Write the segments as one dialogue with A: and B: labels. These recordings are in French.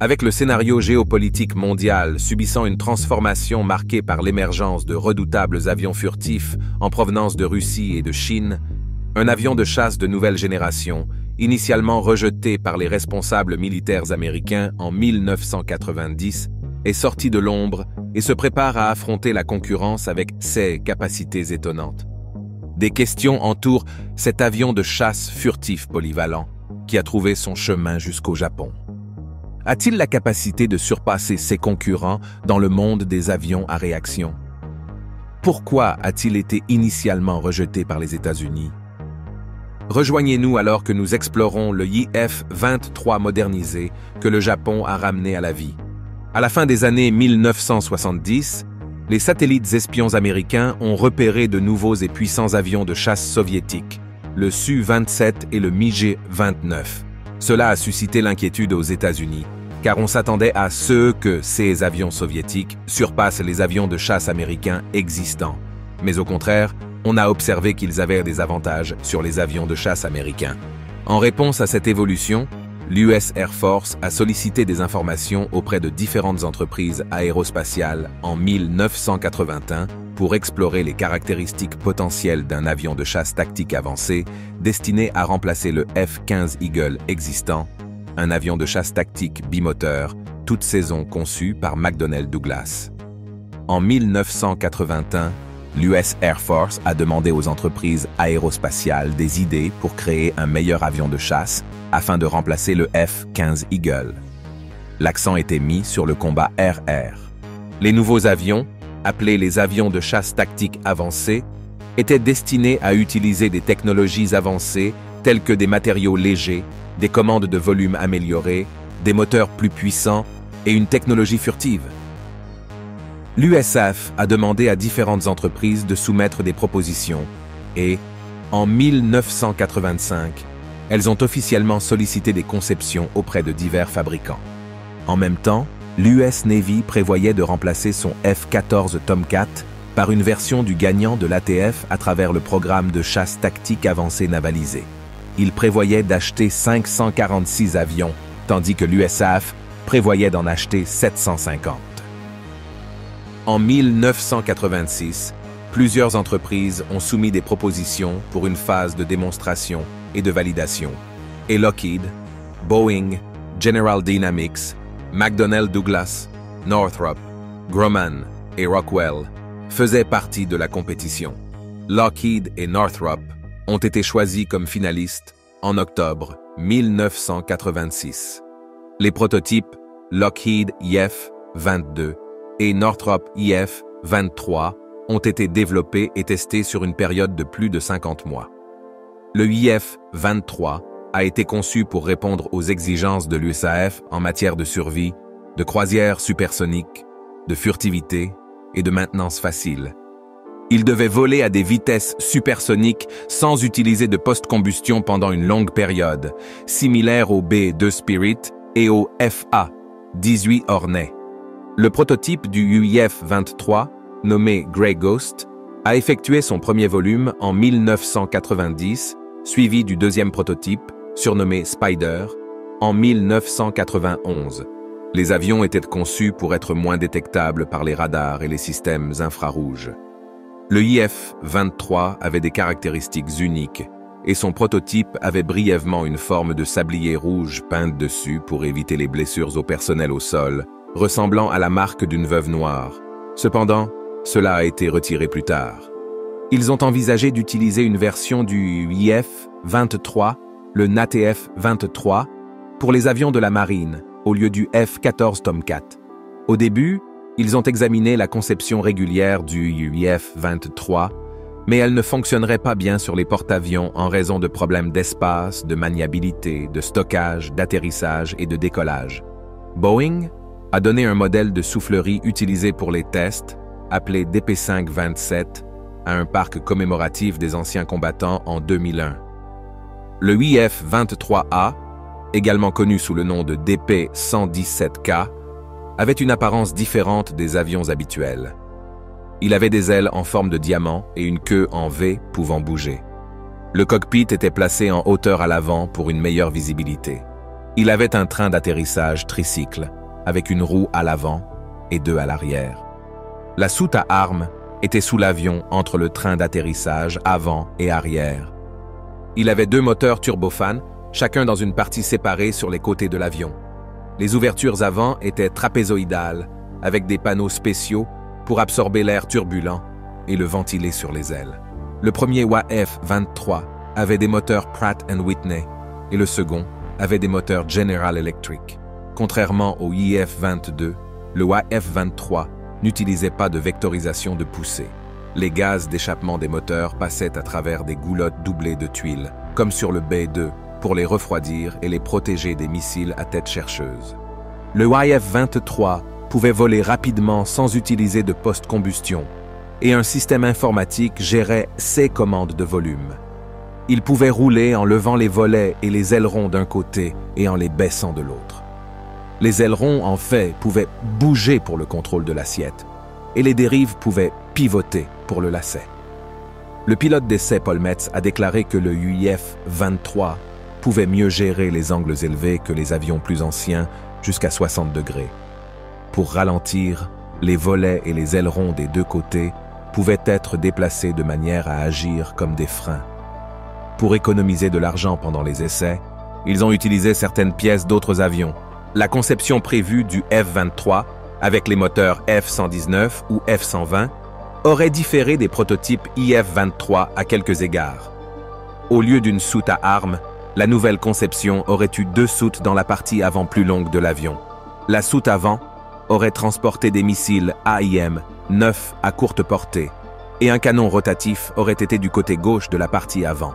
A: Avec le scénario géopolitique mondial subissant une transformation marquée par l'émergence de redoutables avions furtifs en provenance de Russie et de Chine, un avion de chasse de nouvelle génération, initialement rejeté par les responsables militaires américains en 1990, est sorti de l'ombre et se prépare à affronter la concurrence avec ses capacités étonnantes. Des questions entourent cet avion de chasse furtif polyvalent qui a trouvé son chemin jusqu'au Japon. A-t-il la capacité de surpasser ses concurrents dans le monde des avions à réaction? Pourquoi a-t-il été initialement rejeté par les États-Unis? Rejoignez-nous alors que nous explorons le JF-23 modernisé que le Japon a ramené à la vie. À la fin des années 1970, les satellites espions américains ont repéré de nouveaux et puissants avions de chasse soviétiques, le Su-27 et le MiG-29. Cela a suscité l'inquiétude aux États-Unis, car on s'attendait à ce que ces avions soviétiques surpassent les avions de chasse américains existants. Mais au contraire, on a observé qu'ils avaient des avantages sur les avions de chasse américains. En réponse à cette évolution, l'US Air Force a sollicité des informations auprès de différentes entreprises aérospatiales en 1981 pour explorer les caractéristiques potentielles d'un avion de chasse tactique avancé destiné à remplacer le F-15 Eagle existant, un avion de chasse tactique bimoteur, toute saison conçu par McDonnell Douglas. En 1981, l'US Air Force a demandé aux entreprises aérospatiales des idées pour créer un meilleur avion de chasse afin de remplacer le F-15 Eagle. L'accent était mis sur le combat air-air. Les nouveaux avions, appelés les avions de chasse tactique avancés, étaient destinés à utiliser des technologies avancées telles que des matériaux légers, des commandes de volume améliorées, des moteurs plus puissants et une technologie furtive. L'USAF a demandé à différentes entreprises de soumettre des propositions et, en 1985, elles ont officiellement sollicité des conceptions auprès de divers fabricants. En même temps, l'US Navy prévoyait de remplacer son F-14 Tomcat par une version du gagnant de l'ATF à travers le programme de chasse tactique avancée navalisée. Il prévoyait d'acheter 546 avions, tandis que l'USAF prévoyait d'en acheter 750. En 1986, plusieurs entreprises ont soumis des propositions pour une phase de démonstration et de validation, et Lockheed, Boeing, General Dynamics, McDonnell Douglas, Northrop, Grumman et Rockwell faisaient partie de la compétition. Lockheed et Northrop ont été choisis comme finalistes en octobre 1986. Les prototypes Lockheed IF-22 et Northrop IF-23 ont été développés et testés sur une période de plus de 50 mois. Le IF-23 a été conçu pour répondre aux exigences de l'USAF en matière de survie, de croisière supersonique, de furtivité et de maintenance facile. Il devait voler à des vitesses supersoniques sans utiliser de post-combustion pendant une longue période, similaire au B-2 Spirit et au FA-18 Hornet. Le prototype du UIF-23, nommé Grey Ghost, a effectué son premier volume en 1990, suivi du deuxième prototype, surnommé Spider, en 1991. Les avions étaient conçus pour être moins détectables par les radars et les systèmes infrarouges. Le IF-23 avait des caractéristiques uniques et son prototype avait brièvement une forme de sablier rouge peinte dessus pour éviter les blessures au personnel au sol, ressemblant à la marque d'une veuve noire. Cependant, cela a été retiré plus tard. Ils ont envisagé d'utiliser une version du IF-23, le NATF-23, pour les avions de la marine, au lieu du F-14 Tomcat. Au début, ils ont examiné la conception régulière du IF-23, mais elle ne fonctionnerait pas bien sur les porte-avions en raison de problèmes d'espace, de maniabilité, de stockage, d'atterrissage et de décollage. Boeing a donné un modèle de soufflerie utilisé pour les tests, appelé DP5-27, à un parc commémoratif des anciens combattants en 2001. Le IF-23A, également connu sous le nom de DP-117K, avait une apparence différente des avions habituels. Il avait des ailes en forme de diamant et une queue en V pouvant bouger. Le cockpit était placé en hauteur à l'avant pour une meilleure visibilité. Il avait un train d'atterrissage tricycle, avec une roue à l'avant et 2 à l'arrière. La soute à armes était sous l'avion entre le train d'atterrissage avant et arrière. Il avait 2 moteurs turbofans, chacun dans une partie séparée sur les côtés de l'avion. Les ouvertures avant étaient trapézoïdales, avec des panneaux spéciaux pour absorber l'air turbulent et le ventiler sur les ailes. Le premier YF-23 avait des moteurs Pratt & Whitney et le second avait des moteurs General Electric. Contrairement au YF-22, le YF-23 n'utilisait pas de vectorisation de poussée. Les gaz d'échappement des moteurs passaient à travers des goulottes doublées de tuiles, comme sur le B-2, pour les refroidir et les protéger des missiles à tête chercheuse. Le YF-23 pouvait voler rapidement sans utiliser de post-combustion, et un système informatique gérait ses commandes de volume. Il pouvait rouler en levant les volets et les ailerons d'un côté et en les baissant de l'autre. Les ailerons, en fait, pouvaient bouger pour le contrôle de l'assiette, et les dérives pouvaient pivoter pour le lacet. Le pilote d'essai Paul Metz a déclaré que le YF-23 pouvait mieux gérer les angles élevés que les avions plus anciens, jusqu'à 60 degrés. Pour ralentir, les volets et les ailerons des 2 côtés pouvaient être déplacés de manière à agir comme des freins. Pour économiser de l'argent pendant les essais, ils ont utilisé certaines pièces d'autres avions. La conception prévue du F-23, avec les moteurs F-119 ou F-120, aurait différé des prototypes IF-23 à quelques égards. Au lieu d'une soute à armes, la nouvelle conception aurait eu 2 soutes dans la partie avant plus longue de l'avion. La soute avant aurait transporté des missiles AIM-9 à courte portée, et un canon rotatif aurait été du côté gauche de la partie avant.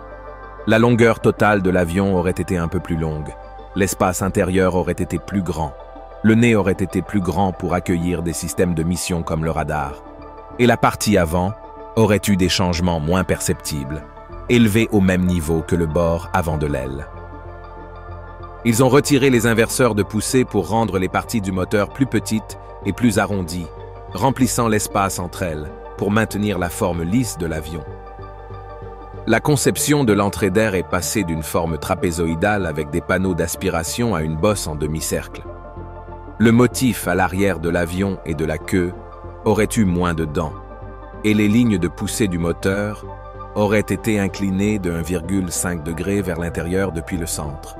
A: La longueur totale de l'avion aurait été un peu plus longue. L'espace intérieur aurait été plus grand. Le nez aurait été plus grand pour accueillir des systèmes de mission comme le radar. Et la partie avant aurait eu des changements moins perceptibles, élevés au même niveau que le bord avant de l'aile. Ils ont retiré les inverseurs de poussée pour rendre les parties du moteur plus petites et plus arrondies, remplissant l'espace entre elles pour maintenir la forme lisse de l'avion. La conception de l'entrée d'air est passée d'une forme trapézoïdale avec des panneaux d'aspiration à une bosse en demi-cercle. Le motif à l'arrière de l'avion et de la queue aurait eu moins de dents, et les lignes de poussée du moteur auraient été inclinées de 1,5 degré vers l'intérieur depuis le centre.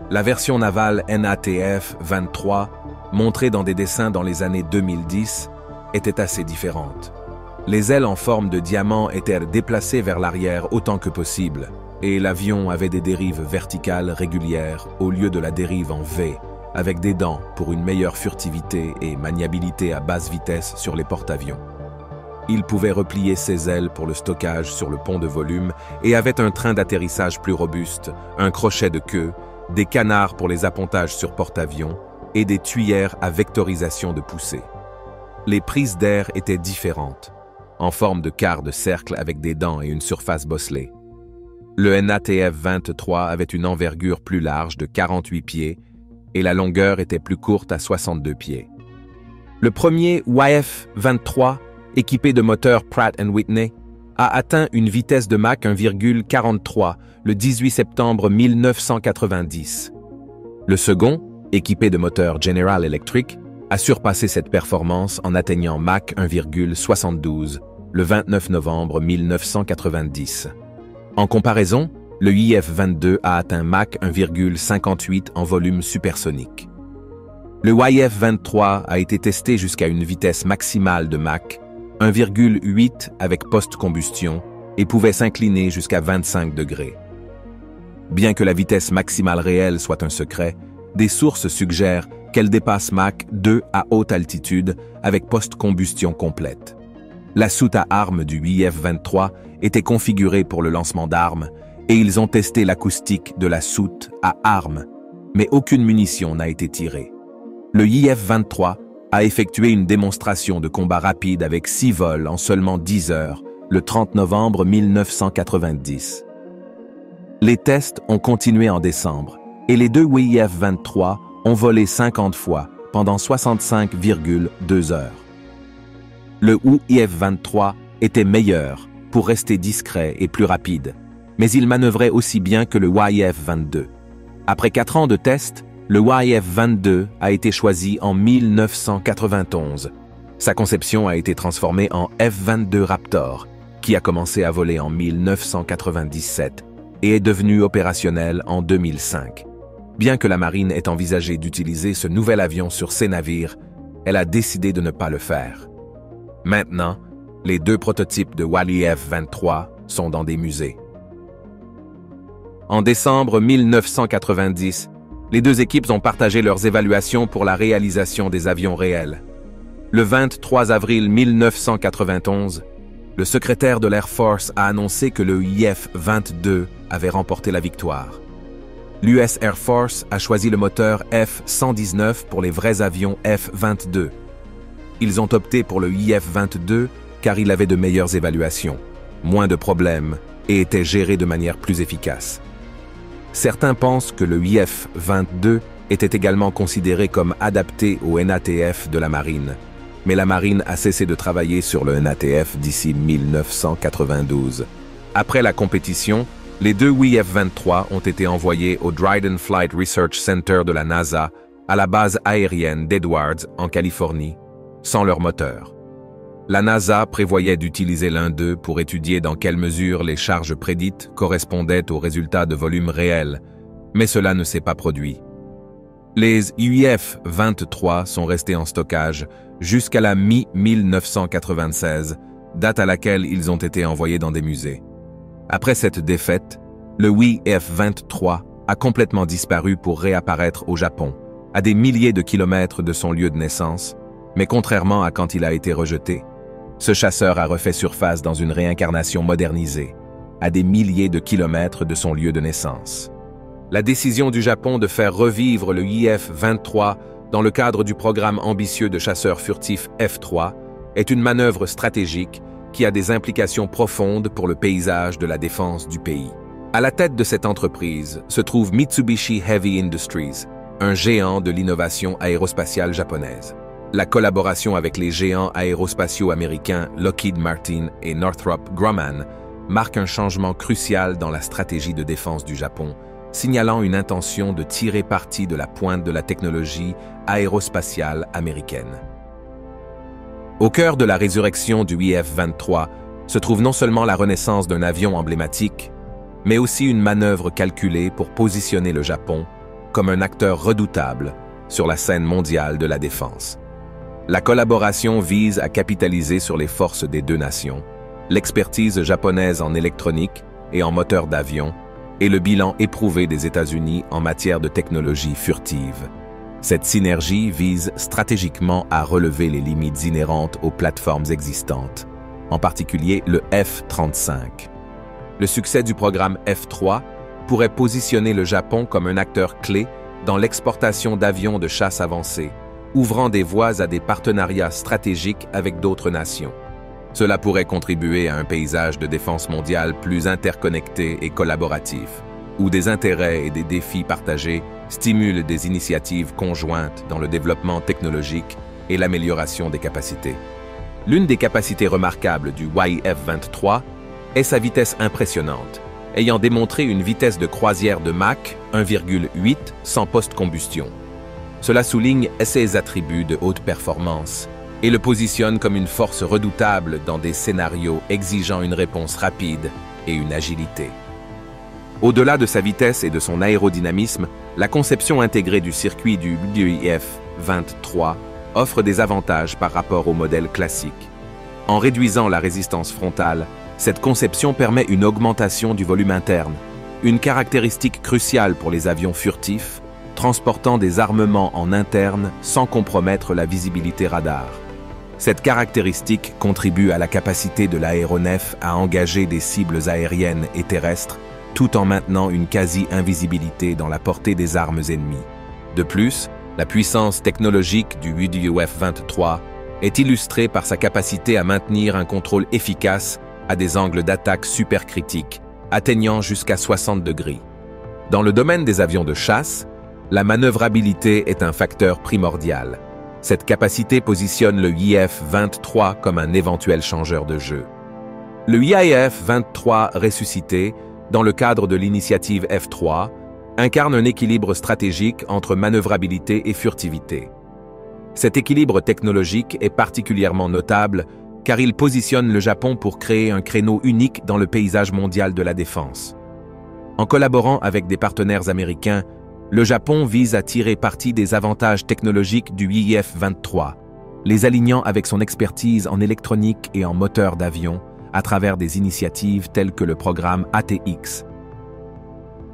A: La version navale NATF-23, montrée dans des dessins dans les années 2010, était assez différente. Les ailes en forme de diamant étaient déplacées vers l'arrière autant que possible, et l'avion avait des dérives verticales régulières au lieu de la dérive en V, avec des dents pour une meilleure furtivité et maniabilité à basse vitesse sur les porte-avions. Il pouvait replier ses ailes pour le stockage sur le pont de volume et avait un train d'atterrissage plus robuste, un crochet de queue, des canards pour les appontages sur porte-avions et des tuyères à vectorisation de poussée. Les prises d'air étaient différentes, en forme de quart de cercle avec des dents et une surface bosselée. Le NATF-23 avait une envergure plus large de 48 pieds et la longueur était plus courte à 62 pieds. Le premier YF-23, équipé de moteurs Pratt & Whitney, a atteint une vitesse de Mach 1,43 le 18 septembre 1990. Le second, équipé de moteurs General Electric, a surpassé cette performance en atteignant Mach 1,72 le 29 novembre 1990. En comparaison, le YF-22 a atteint Mach 1,58 en volume supersonique. Le YF-23 a été testé jusqu'à une vitesse maximale de Mach 1,8 avec post-combustion et pouvait s'incliner jusqu'à 25 degrés. Bien que la vitesse maximale réelle soit un secret, des sources suggèrent qu'elle dépasse Mach 2 à haute altitude avec post-combustion complète. La soute à armes du YF-23 était configurée pour le lancement d'armes et ils ont testé l'acoustique de la soute à armes, mais aucune munition n'a été tirée. Le YF-23 a effectué une démonstration de combat rapide avec 6 vols en seulement 10 heures, le 30 novembre 1990. Les tests ont continué en décembre, et les 2 YF-23 ont volé 50 fois pendant 65,2 heures. Le YF-23 était meilleur pour rester discret et plus rapide, mais il manœuvrait aussi bien que le YF-22. Après 4 ans de tests, le YF-22 a été choisi en 1991. Sa conception a été transformée en F-22 Raptor, qui a commencé à voler en 1997 et est devenu opérationnel en 2005. Bien que la marine ait envisagé d'utiliser ce nouvel avion sur ses navires, elle a décidé de ne pas le faire. Maintenant, les deux prototypes de YF-23 sont dans des musées. En décembre 1990, les deux équipes ont partagé leurs évaluations pour la réalisation des avions réels. Le 23 avril 1991, le secrétaire de l'Air Force a annoncé que le YF-22 avait remporté la victoire. L'US Air Force a choisi le moteur F-119 pour les vrais avions F-22. Ils ont opté pour le YF-22 car il avait de meilleures évaluations, moins de problèmes et était géré de manière plus efficace. Certains pensent que le YF-22 était également considéré comme adapté au NATF de la marine, mais la marine a cessé de travailler sur le NATF d'ici 1992. Après la compétition, les deux YF-23 ont été envoyés au Dryden Flight Research Center de la NASA à la base aérienne d'Edwards en Californie, sans leur moteur. La NASA prévoyait d'utiliser l'un d'eux pour étudier dans quelle mesure les charges prédites correspondaient aux résultats de volume réel, mais cela ne s'est pas produit. Les YF-23 sont restés en stockage jusqu'à la mi-1996, date à laquelle ils ont été envoyés dans des musées. Après cette défaite, le YF-23 a complètement disparu pour réapparaître au Japon, à des milliers de kilomètres de son lieu de naissance, mais contrairement à quand il a été rejeté, ce chasseur a refait surface dans une réincarnation modernisée, à des milliers de kilomètres de son lieu de naissance. La décision du Japon de faire revivre le YF-23 dans le cadre du programme ambitieux de chasseurs furtifs F-3 est une manœuvre stratégique qui a des implications profondes pour le paysage de la défense du pays. À la tête de cette entreprise se trouve Mitsubishi Heavy Industries, un géant de l'innovation aérospatiale japonaise. La collaboration avec les géants aérospatiaux américains Lockheed Martin et Northrop Grumman marque un changement crucial dans la stratégie de défense du Japon, signalant une intention de tirer parti de la pointe de la technologie aérospatiale américaine. Au cœur de la résurrection du YF-23 se trouve non seulement la renaissance d'un avion emblématique, mais aussi une manœuvre calculée pour positionner le Japon comme un acteur redoutable sur la scène mondiale de la défense. La collaboration vise à capitaliser sur les forces des deux nations, l'expertise japonaise en électronique et en moteur d'avion, et le bilan éprouvé des États-Unis en matière de technologie furtive. Cette synergie vise stratégiquement à relever les limites inhérentes aux plateformes existantes, en particulier le F-35. Le succès du programme F-3 pourrait positionner le Japon comme un acteur clé dans l'exportation d'avions de chasse avancés, ouvrant des voies à des partenariats stratégiques avec d'autres nations. Cela pourrait contribuer à un paysage de défense mondiale plus interconnecté et collaboratif, où des intérêts et des défis partagés stimulent des initiatives conjointes dans le développement technologique et l'amélioration des capacités. L'une des capacités remarquables du YF-23 est sa vitesse impressionnante, ayant démontré une vitesse de croisière de Mach 1,8 sans post-combustion. Cela souligne ses attributs de haute performance et le positionne comme une force redoutable dans des scénarios exigeant une réponse rapide et une agilité. Au-delà de sa vitesse et de son aérodynamisme, la conception intégrée du circuit du YF-23 offre des avantages par rapport au modèle classique. En réduisant la résistance frontale, cette conception permet une augmentation du volume interne, une caractéristique cruciale pour les avions furtifs, transportant des armements en interne sans compromettre la visibilité radar. Cette caractéristique contribue à la capacité de l'aéronef à engager des cibles aériennes et terrestres, tout en maintenant une quasi-invisibilité dans la portée des armes ennemies. De plus, la puissance technologique du YF-23 est illustrée par sa capacité à maintenir un contrôle efficace à des angles d'attaque supercritiques, atteignant jusqu'à 60 degrés. Dans le domaine des avions de chasse, la manœuvrabilité est un facteur primordial. Cette capacité positionne le YF-23 comme un éventuel changeur de jeu. Le YF-23 ressuscité, dans le cadre de l'initiative F-3, incarne un équilibre stratégique entre manœuvrabilité et furtivité. Cet équilibre technologique est particulièrement notable car il positionne le Japon pour créer un créneau unique dans le paysage mondial de la défense. En collaborant avec des partenaires américains, le Japon vise à tirer parti des avantages technologiques du IF-23, les alignant avec son expertise en électronique et en moteurs d'avion à travers des initiatives telles que le programme ATX.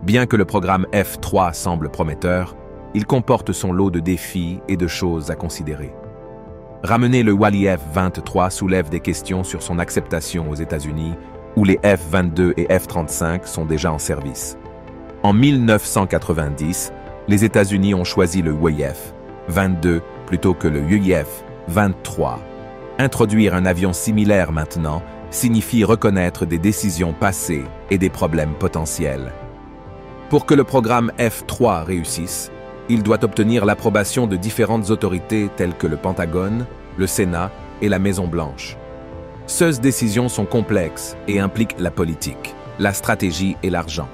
A: Bien que le programme F-3 semble prometteur, il comporte son lot de défis et de choses à considérer. Ramener le Wally F-23 soulève des questions sur son acceptation aux États-Unis, où les F-22 et F-35 sont déjà en service. En 1990, les États-Unis ont choisi le UAF-22 plutôt que le UAF-23. Introduire un avion similaire maintenant signifie reconnaître des décisions passées et des problèmes potentiels. Pour que le programme F-3 réussisse, il doit obtenir l'approbation de différentes autorités telles que le Pentagone, le Sénat et la Maison-Blanche. Ces décisions sont complexes et impliquent la politique, la stratégie et l'argent.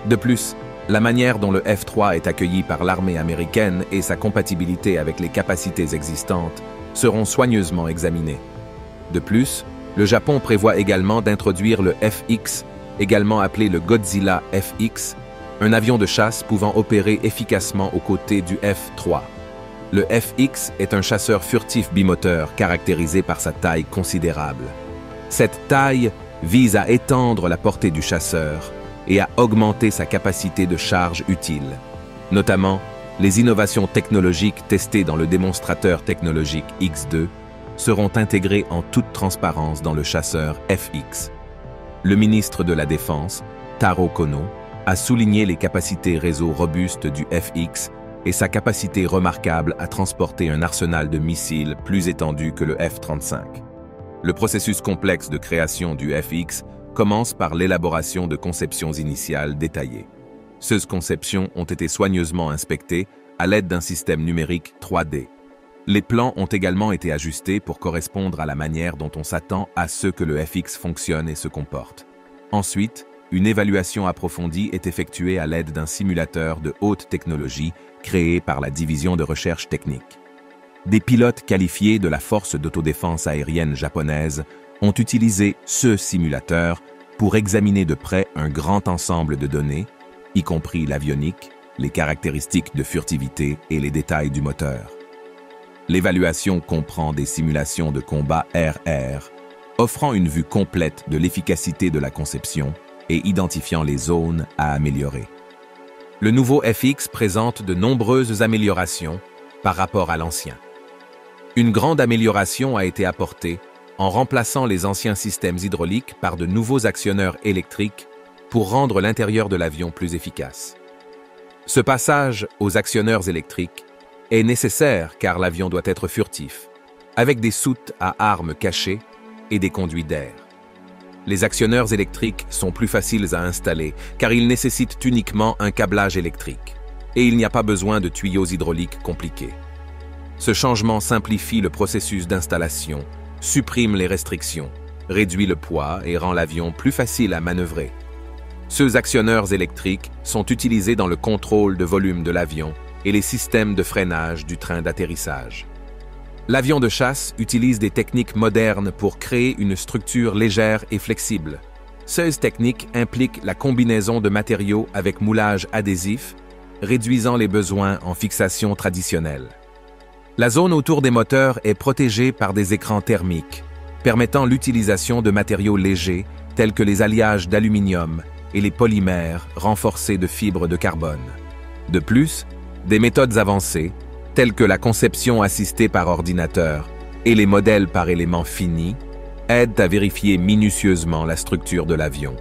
A: De plus, la manière dont le F-3 est accueilli par l'armée américaine et sa compatibilité avec les capacités existantes seront soigneusement examinées. De plus, le Japon prévoit également d'introduire le FX, également appelé le Godzilla FX, un avion de chasse pouvant opérer efficacement aux côtés du F-3. Le FX est un chasseur furtif bimoteur caractérisé par sa taille considérable. Cette taille vise à étendre la portée du chasseur et à augmenter sa capacité de charge utile. Notamment, les innovations technologiques testées dans le démonstrateur technologique X2 seront intégrées en toute transparence dans le chasseur FX. Le ministre de la Défense, Taro Kono, a souligné les capacités réseau robustes du FX et sa capacité remarquable à transporter un arsenal de missiles plus étendu que le F-35. Le processus complexe de création du FX commence par l'élaboration de conceptions initiales détaillées. Ces conceptions ont été soigneusement inspectées à l'aide d'un système numérique 3D. Les plans ont également été ajustés pour correspondre à la manière dont on s'attend à ce que le FX fonctionne et se comporte. Ensuite, une évaluation approfondie est effectuée à l'aide d'un simulateur de haute technologie créé par la division de recherche technique. Des pilotes qualifiés de la force d'autodéfense aérienne japonaise ont utilisé ce simulateur pour examiner de près un grand ensemble de données, y compris l'avionique, les caractéristiques de furtivité et les détails du moteur. L'évaluation comprend des simulations de combat air-air, offrant une vue complète de l'efficacité de la conception et identifiant les zones à améliorer. Le nouveau FX présente de nombreuses améliorations par rapport à l'ancien. Une grande amélioration a été apportée en remplaçant les anciens systèmes hydrauliques par de nouveaux actionneurs électriques pour rendre l'intérieur de l'avion plus efficace. Ce passage aux actionneurs électriques est nécessaire car l'avion doit être furtif, avec des soutes à armes cachées et des conduits d'air. Les actionneurs électriques sont plus faciles à installer car ils nécessitent uniquement un câblage électrique et il n'y a pas besoin de tuyaux hydrauliques compliqués. Ce changement simplifie le processus d'installation, supprime les restrictions, réduit le poids et rend l'avion plus facile à manœuvrer. Ces actionneurs électriques sont utilisés dans le contrôle de volume de l'avion et les systèmes de freinage du train d'atterrissage. L'avion de chasse utilise des techniques modernes pour créer une structure légère et flexible. Ces techniques impliquent la combinaison de matériaux avec moulage adhésif, réduisant les besoins en fixation traditionnelle. La zone autour des moteurs est protégée par des écrans thermiques, permettant l'utilisation de matériaux légers tels que les alliages d'aluminium et les polymères renforcés de fibres de carbone. De plus, des méthodes avancées, telles que la conception assistée par ordinateur et les modèles par éléments finis, aident à vérifier minutieusement la structure de l'avion.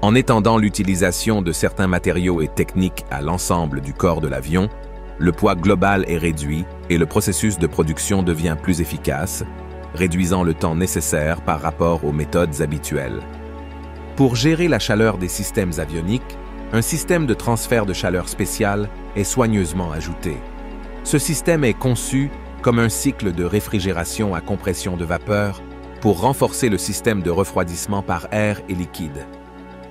A: En étendant l'utilisation de certains matériaux et techniques à l'ensemble du corps de l'avion, le poids global est réduit et le processus de production devient plus efficace, réduisant le temps nécessaire par rapport aux méthodes habituelles. Pour gérer la chaleur des systèmes avioniques, un système de transfert de chaleur spécial est soigneusement ajouté. Ce système est conçu comme un cycle de réfrigération à compression de vapeur pour renforcer le système de refroidissement par air et liquide.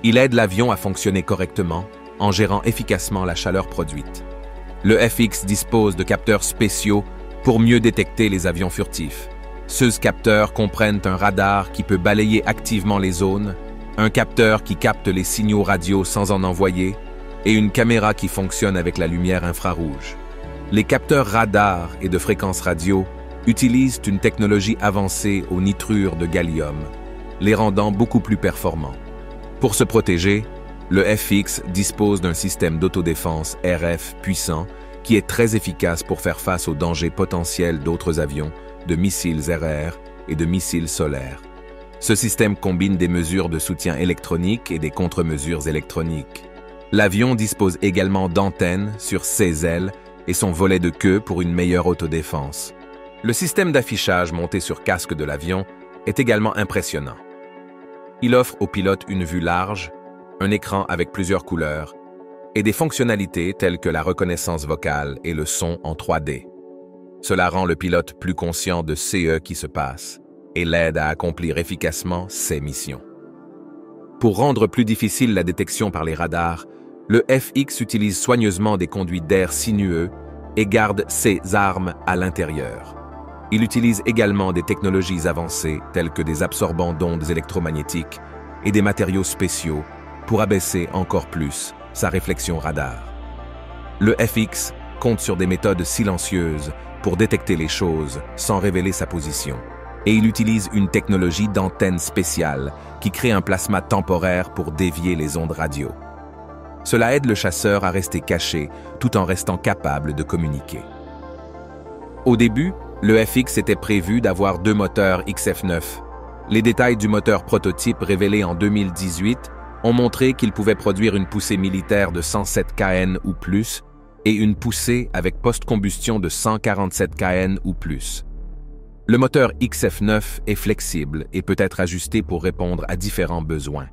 A: Il aide l'avion à fonctionner correctement en gérant efficacement la chaleur produite. Le FX dispose de capteurs spéciaux pour mieux détecter les avions furtifs. Ces capteurs comprennent un radar qui peut balayer activement les zones, un capteur qui capte les signaux radio sans en envoyer, et une caméra qui fonctionne avec la lumière infrarouge. Les capteurs radar et de fréquence radio utilisent une technologie avancée au nitrure de gallium, les rendant beaucoup plus performants. Pour se protéger, le FX dispose d'un système d'autodéfense RF puissant qui est très efficace pour faire face aux dangers potentiels d'autres avions, de missiles RR et de missiles solaires. Ce système combine des mesures de soutien électronique et des contre-mesures électroniques. L'avion dispose également d'antennes sur ses ailes et son volet de queue pour une meilleure autodéfense. Le système d'affichage monté sur casque de l'avion est également impressionnant. Il offre au pilote une vue large, un écran avec plusieurs couleurs et des fonctionnalités telles que la reconnaissance vocale et le son en 3D. Cela rend le pilote plus conscient de ce qui se passe et l'aide à accomplir efficacement ses missions. Pour rendre plus difficile la détection par les radars, le FX utilise soigneusement des conduits d'air sinueux et garde ses armes à l'intérieur. Il utilise également des technologies avancées telles que des absorbants d'ondes électromagnétiques et des matériaux spéciaux pour abaisser encore plus sa réflexion radar. Le FX compte sur des méthodes silencieuses pour détecter les choses sans révéler sa position. Et il utilise une technologie d'antenne spéciale qui crée un plasma temporaire pour dévier les ondes radio. Cela aide le chasseur à rester caché tout en restant capable de communiquer. Au début, le FX était prévu d'avoir 2 moteurs XF9. Les détails du moteur prototype révélé en 2018 ont montré qu'il pouvait produire une poussée militaire de 107 kN ou plus et une poussée avec post-combustion de 147 kN ou plus. Le moteur XF9 est flexible et peut être ajusté pour répondre à différents besoins.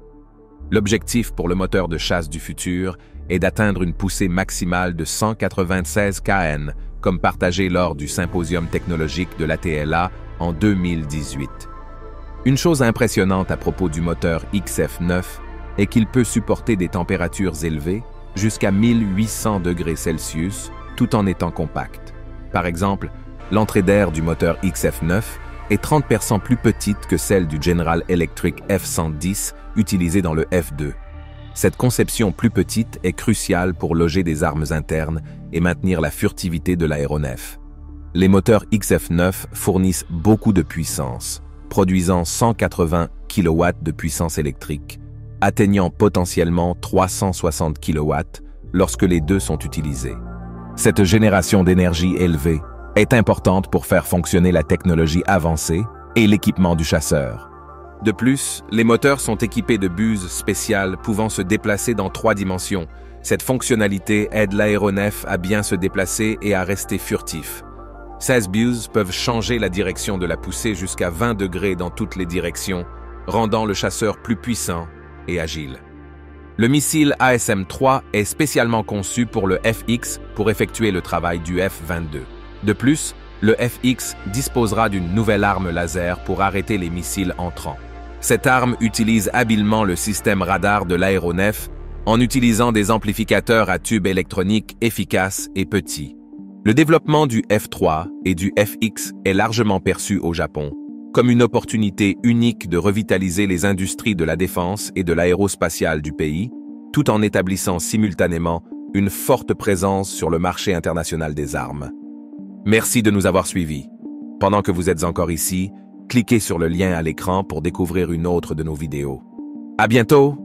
A: L'objectif pour le moteur de chasse du futur est d'atteindre une poussée maximale de 196 kN, comme partagé lors du symposium technologique de l'ATLA en 2018. Une chose impressionnante à propos du moteur XF9 est qu'il peut supporter des températures élevées, jusqu'à 1800 degrés Celsius, tout en étant compact. Par exemple, l'entrée d'air du moteur XF9 est 30% plus petite que celle du General Electric F-110 utilisé dans le F2. Cette conception plus petite est cruciale pour loger des armes internes et maintenir la furtivité de l'aéronef. Les moteurs XF9 fournissent beaucoup de puissance, produisant 180 kW de puissance électrique, atteignant potentiellement 360 kW lorsque les deux sont utilisés. Cette génération d'énergie élevée est importante pour faire fonctionner la technologie avancée et l'équipement du chasseur. De plus, les moteurs sont équipés de buses spéciales pouvant se déplacer dans 3 dimensions. Cette fonctionnalité aide l'aéronef à bien se déplacer et à rester furtif. Ces buses peuvent changer la direction de la poussée jusqu'à 20 degrés dans toutes les directions, rendant le chasseur plus puissant et agile. Le missile ASM-3 est spécialement conçu pour le FX pour effectuer le travail du F-22. De plus, le FX disposera d'une nouvelle arme laser pour arrêter les missiles entrants. Cette arme utilise habilement le système radar de l'aéronef en utilisant des amplificateurs à tubes électroniques efficaces et petits. Le développement du F-3 et du FX est largement perçu au Japon comme une opportunité unique de revitaliser les industries de la défense et de l'aérospatiale du pays, tout en établissant simultanément une forte présence sur le marché international des armes. Merci de nous avoir suivis. Pendant que vous êtes encore ici, cliquez sur le lien à l'écran pour découvrir une autre de nos vidéos. À bientôt!